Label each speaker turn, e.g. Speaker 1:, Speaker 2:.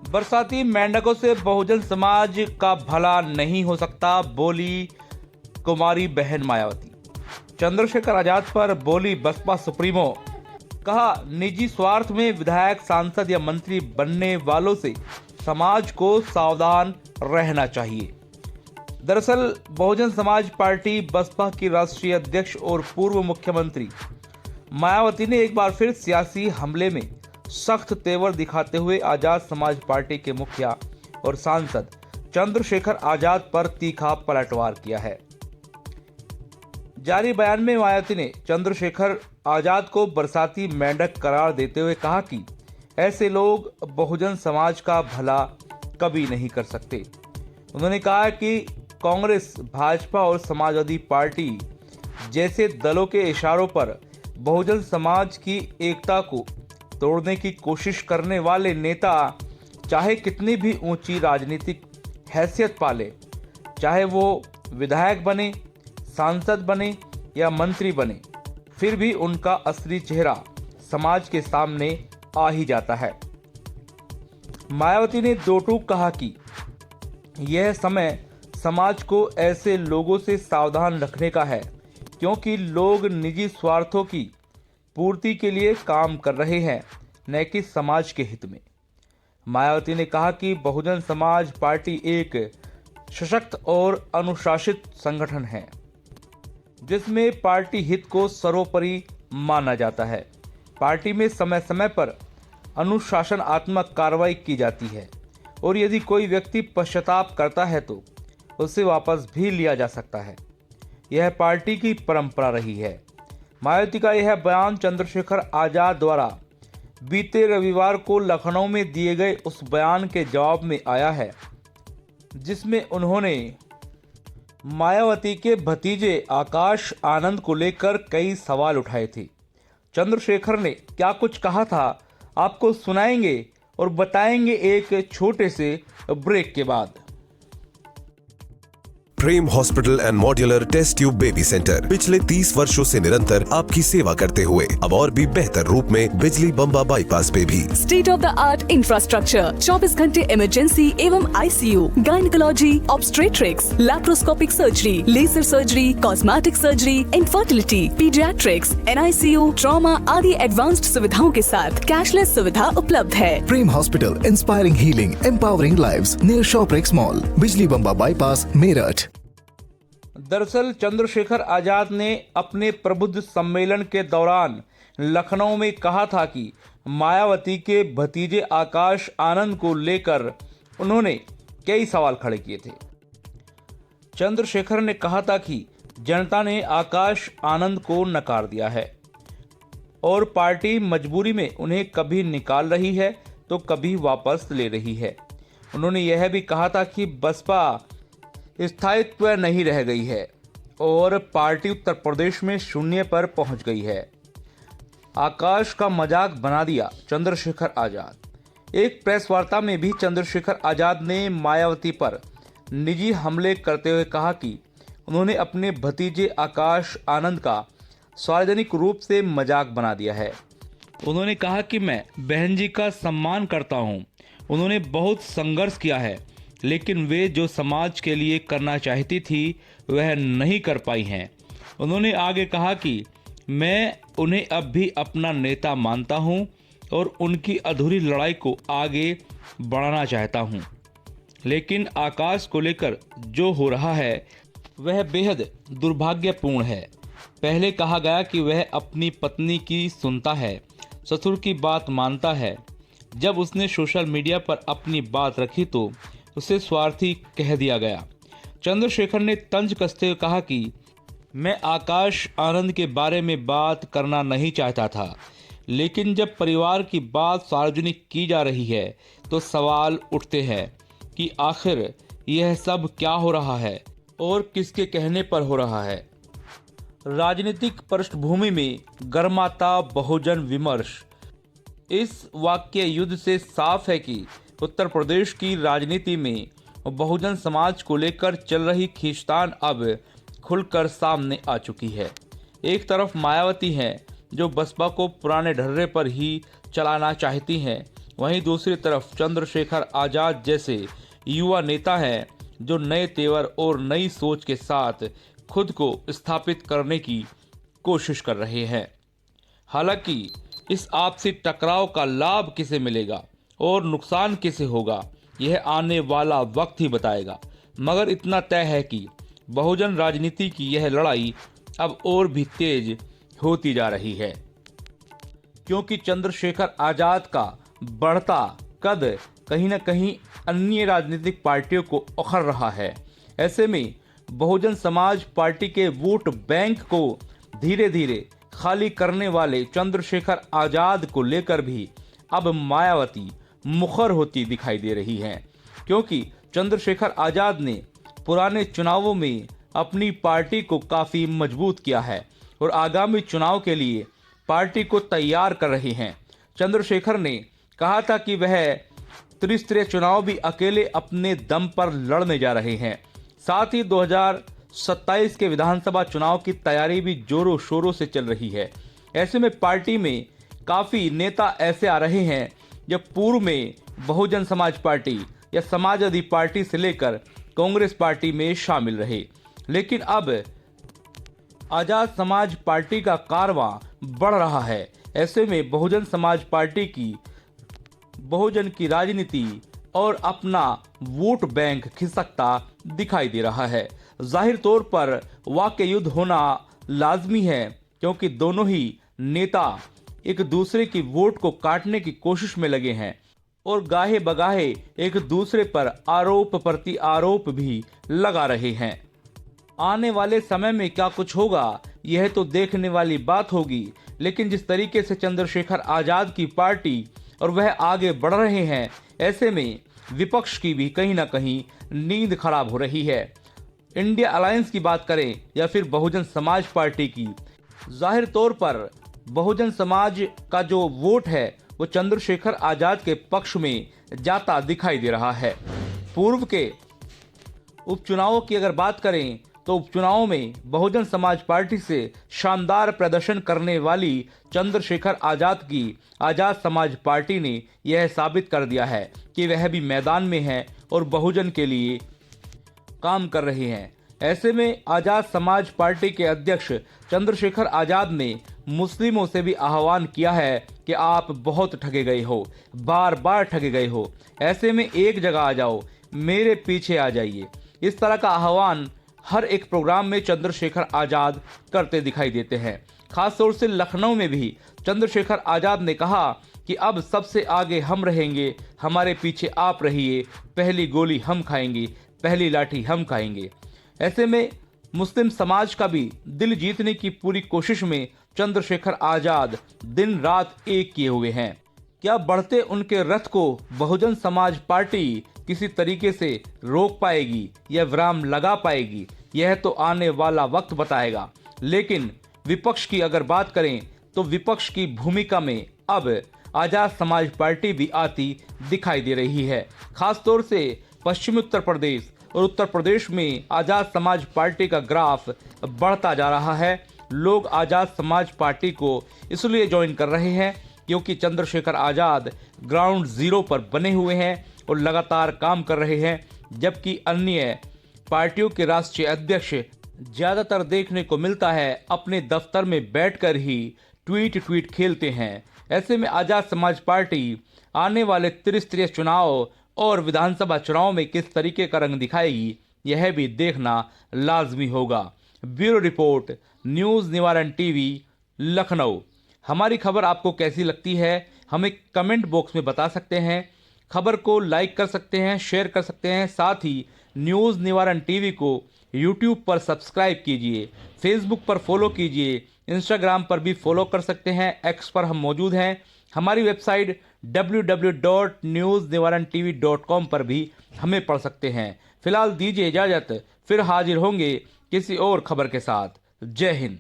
Speaker 1: बरसाती मेंढकों से बहुजन समाज का भला नहीं हो सकता, बोली कुमारी बहन मायावती। चंद्रशेखर आजाद पर बोली बसपा सुप्रीमो, कहा निजी स्वार्थ में विधायक, सांसद या मंत्री बनने वालों से समाज को सावधान रहना चाहिए। दरअसल बहुजन समाज पार्टी बसपा की राष्ट्रीय अध्यक्ष और पूर्व मुख्यमंत्री मायावती ने एक बार फिर सियासी हमले में सख्त तेवर दिखाते हुए आजाद समाज पार्टी के मुखिया और सांसद चंद्रशेखर आजाद पर तीखा पलटवार किया है। जारी बयान में मायावती ने चंद्रशेखर आजाद को बरसाती मेंढक करार देते हुए कहा कि ऐसे लोग बहुजन समाज का भला कभी नहीं कर सकते। उन्होंने कहा कि कांग्रेस, भाजपा और समाजवादी पार्टी जैसे दलों के इशारों पर बहुजन समाज की एकता को तोड़ने की कोशिश करने वाले नेता चाहे कितनी भी ऊंची राजनीतिक हैसियत पाले, चाहे वो विधायक बने, सांसद बने या मंत्री बने, फिर भी उनका असली चेहरा समाज के सामने आ ही जाता है। मायावती ने दो टूक कहा कि यह समय समाज को ऐसे लोगों से सावधान रखने का है क्योंकि लोग निजी स्वार्थों की पूर्ति के लिए काम कर रहे हैं, न कि समाज के हित में। मायावती ने कहा कि बहुजन समाज पार्टी एक सशक्त और अनुशासित संगठन है जिसमें पार्टी हित को सर्वोपरि माना जाता है। पार्टी में समय समय पर अनुशासनात्मक कार्रवाई की जाती है और यदि कोई व्यक्ति पश्चाताप करता है तो उसे वापस भी लिया जा सकता है। यह पार्टी की परंपरा रही है। मायावती का यह बयान चंद्रशेखर आजाद द्वारा बीते रविवार को लखनऊ में दिए गए उस बयान के जवाब में आया है जिसमें उन्होंने मायावती के भतीजे आकाश आनंद को लेकर कई सवाल उठाए थे। चंद्रशेखर ने क्या कुछ कहा था आपको सुनाएंगे और बताएंगे एक छोटे से ब्रेक के बाद।
Speaker 2: Prem hospital and modular test tube baby centre पिछले 30 वर्षों से निरंतर आपकी सेवा करते हुए अब और भी बेहतर रूप में बिजली बम्बा बाईपास पे भी
Speaker 3: state of the art infrastructure, 24 घंटे इमरजेंसी एवं ICU, gynaecology, obstetrics, laparoscopic surgery, laser surgery, cosmetic surgery, infertility, paediatrics, NICU, trauma आदि एडवांस्ड सुविधाओं के साथ कैशलेस सुविधा उपलब्ध है।
Speaker 4: Prem hospital, inspiring healing, empowering lives, near Shoprix mall, Bijli Bamba bypass, Meerut.
Speaker 1: दरअसल चंद्रशेखर आजाद ने अपने प्रबुद्ध सम्मेलन के दौरान लखनऊ में कहा था कि मायावती के भतीजे आकाश आनंद को लेकर उन्होंने कई सवाल खड़े किए थे। चंद्रशेखर ने कहा था कि जनता ने आकाश आनंद को नकार दिया है और पार्टी मजबूरी में उन्हें कभी निकाल रही है तो कभी वापस ले रही है। उन्होंने यह भी कहा था कि बसपा स्थायित्व नहीं रह गई है और पार्टी उत्तर प्रदेश में शून्य पर पहुंच गई है। आकाश का मजाक बना दिया चंद्रशेखर आजाद। एक प्रेस वार्ता में भी चंद्रशेखर आजाद ने मायावती पर निजी हमले करते हुए कहा कि उन्होंने अपने भतीजे आकाश आनंद का सार्वजनिक रूप से मजाक बना दिया है। उन्होंने कहा कि मैं बहन जी का सम्मान करता हूं, उन्होंने बहुत संघर्ष किया है लेकिन वे जो समाज के लिए करना चाहती थी वह नहीं कर पाई हैं। उन्होंने आगे कहा कि मैं उन्हें अब भी अपना नेता मानता हूं और उनकी अधूरी लड़ाई को आगे बढ़ाना चाहता हूं, लेकिन आकाश को लेकर जो हो रहा है वह बेहद दुर्भाग्यपूर्ण है। पहले कहा गया कि वह अपनी पत्नी की सुनता है, ससुर की बात मानता है। जब उसने सोशल मीडिया पर अपनी बात रखी तो उसे स्वार्थी कह दिया गया। चंद्रशेखर ने तंज कसते हुए कहा कि मैं आकाश आनंद के बारे में बात करना नहीं चाहता था, लेकिन जब परिवार की बात सार्वजनिक की जा रही है तो सवाल उठते हैं कि आखिर यह सब क्या हो रहा है और किसके कहने पर हो रहा है। राजनीतिक पृष्ठभूमि में गर्माता बहुजन विमर्श। इस वाक्य युद्ध से साफ है कि उत्तर प्रदेश की राजनीति में बहुजन समाज को लेकर चल रही खींचतान अब खुलकर सामने आ चुकी है। एक तरफ मायावती हैं जो बसपा को पुराने ढर्रे पर ही चलाना चाहती हैं वहीं दूसरी तरफ चंद्रशेखर आजाद जैसे युवा नेता हैं जो नए तेवर और नई सोच के साथ खुद को स्थापित करने की कोशिश कर रहे हैं। हालांकि इस आपसी टकराव का लाभ किसे मिलेगा और नुकसान किसे होगा, यह आने वाला वक्त ही बताएगा। मगर इतना तय है कि बहुजन राजनीति की यह लड़ाई अब और भी तेज होती जा रही है, क्योंकि चंद्रशेखर आजाद का बढ़ता कद कहीं न कहीं अन्य राजनीतिक पार्टियों को उखड़ रहा है। ऐसे में बहुजन समाज पार्टी के वोट बैंक को धीरे धीरे खाली करने वाले चंद्रशेखर आजाद को लेकर भी अब मायावती मुखर होती दिखाई दे रही हैं, क्योंकि चंद्रशेखर आजाद ने पुराने चुनावों में अपनी पार्टी को काफ़ी मजबूत किया है और आगामी चुनाव के लिए पार्टी को तैयार कर रहे हैं। चंद्रशेखर ने कहा था कि वह त्रिस्तरीय चुनाव भी अकेले अपने दम पर लड़ने जा रहे हैं। साथ ही 2027 के विधानसभा चुनाव की तैयारी भी जोरों शोरों से चल रही है। ऐसे में पार्टी में काफ़ी नेता ऐसे आ रहे हैं जब पूर्व में बहुजन समाज पार्टी या समाजवादी पार्टी से लेकर कांग्रेस पार्टी में शामिल रहे, लेकिन अब आजाद समाज पार्टी का कारवां बढ़ रहा है। ऐसे में बहुजन समाज पार्टी की बहुजन की राजनीति और अपना वोट बैंक खिसकता दिखाई दे रहा है। जाहिर तौर पर वाकई युद्ध होना लाजमी है, क्योंकि दोनों ही नेता एक दूसरे की वोट को काटने की कोशिश में लगे हैं और गाहे बगाहे एक दूसरे पर आरोप प्रति आरोप भी लगा रहे हैं। आने वाले समय में क्या कुछ होगा, यह तो देखने वाली बात होगी, लेकिन जिस तरीके से चंद्रशेखर आजाद की पार्टी और वह आगे बढ़ रहे हैं, ऐसे में विपक्ष की भी कहीं ना कहीं नींद खराब हो रही है। इंडिया अलायंस की बात करें या फिर बहुजन समाज पार्टी की, जाहिर तौर पर बहुजन समाज का जो वोट है वो चंद्रशेखर आजाद के पक्ष में जाता दिखाई दे रहा है। पूर्व के उपचुनावों की अगर बात करें तो उपचुनावों में बहुजन समाज पार्टी से शानदार प्रदर्शन करने वाली चंद्रशेखर आजाद की आजाद समाज पार्टी ने यह साबित कर दिया है कि वह भी मैदान में है और बहुजन के लिए काम कर रहे हैं। ऐसे में आजाद समाज पार्टी के अध्यक्ष चंद्रशेखर आजाद ने मुस्लिमों से भी आह्वान किया है कि आप बहुत ठगे गए हो, बार बार ठगे गए हो, ऐसे में एक जगह आ जाओ, मेरे पीछे आ जाइए। इस तरह का आह्वान हर एक प्रोग्राम में चंद्रशेखर आजाद करते दिखाई देते हैं। खासतौर से लखनऊ में भी चंद्रशेखर आजाद ने कहा कि अब सबसे आगे हम रहेंगे, हमारे पीछे आप रहिए, पहली गोली हम खाएंगे, पहली लाठी हम खाएंगे। ऐसे में मुस्लिम समाज का भी दिल जीतने की पूरी कोशिश में चंद्रशेखर आजाद दिन रात एक किए हुए हैं। क्या बढ़ते उनके रथ को बहुजन समाज पार्टी किसी तरीके से रोक पाएगी या विराम लगा पाएगी, यह तो आने वाला वक्त बताएगा। लेकिन विपक्ष की अगर बात करें तो विपक्ष की भूमिका में अब आजाद समाज पार्टी भी आती दिखाई दे रही है। खासतौर से पश्चिमी उत्तर प्रदेश और उत्तर प्रदेश में आजाद समाज पार्टी का ग्राफ बढ़ता जा रहा है। लोग आजाद समाज पार्टी को इसलिए ज्वाइन कर रहे हैं क्योंकि चंद्रशेखर आजाद ग्राउंड जीरो पर बने हुए हैं और लगातार काम कर रहे हैं, जबकि अन्य पार्टियों के राष्ट्रीय अध्यक्ष ज्यादातर देखने को मिलता है अपने दफ्तर में बैठकर ही ट्वीट खेलते हैं। ऐसे में आजाद समाज पार्टी आने वाले त्रिस्तरीय चुनाव और विधानसभा चुनाव में किस तरीके का रंग दिखाएगी, यह भी देखना लाजमी होगा। ब्यूरो रिपोर्ट, न्यूज़ निवारण टीवी, लखनऊ। हमारी खबर आपको कैसी लगती है हमें कमेंट बॉक्स में बता सकते हैं। खबर को लाइक कर सकते हैं, शेयर कर सकते हैं। साथ ही न्यूज़ निवारण टीवी को यूट्यूब पर सब्सक्राइब कीजिए, फेसबुक पर फॉलो कीजिए, इंस्टाग्राम पर भी फॉलो कर सकते हैं, एक्स पर हम मौजूद हैं। हमारी वेबसाइट www.newsnivarantv.com पर भी हमें पढ़ सकते हैं। फिलहाल दीजिए इजाज़त, फिर हाजिर होंगे किसी और खबर के साथ। जय हिंद।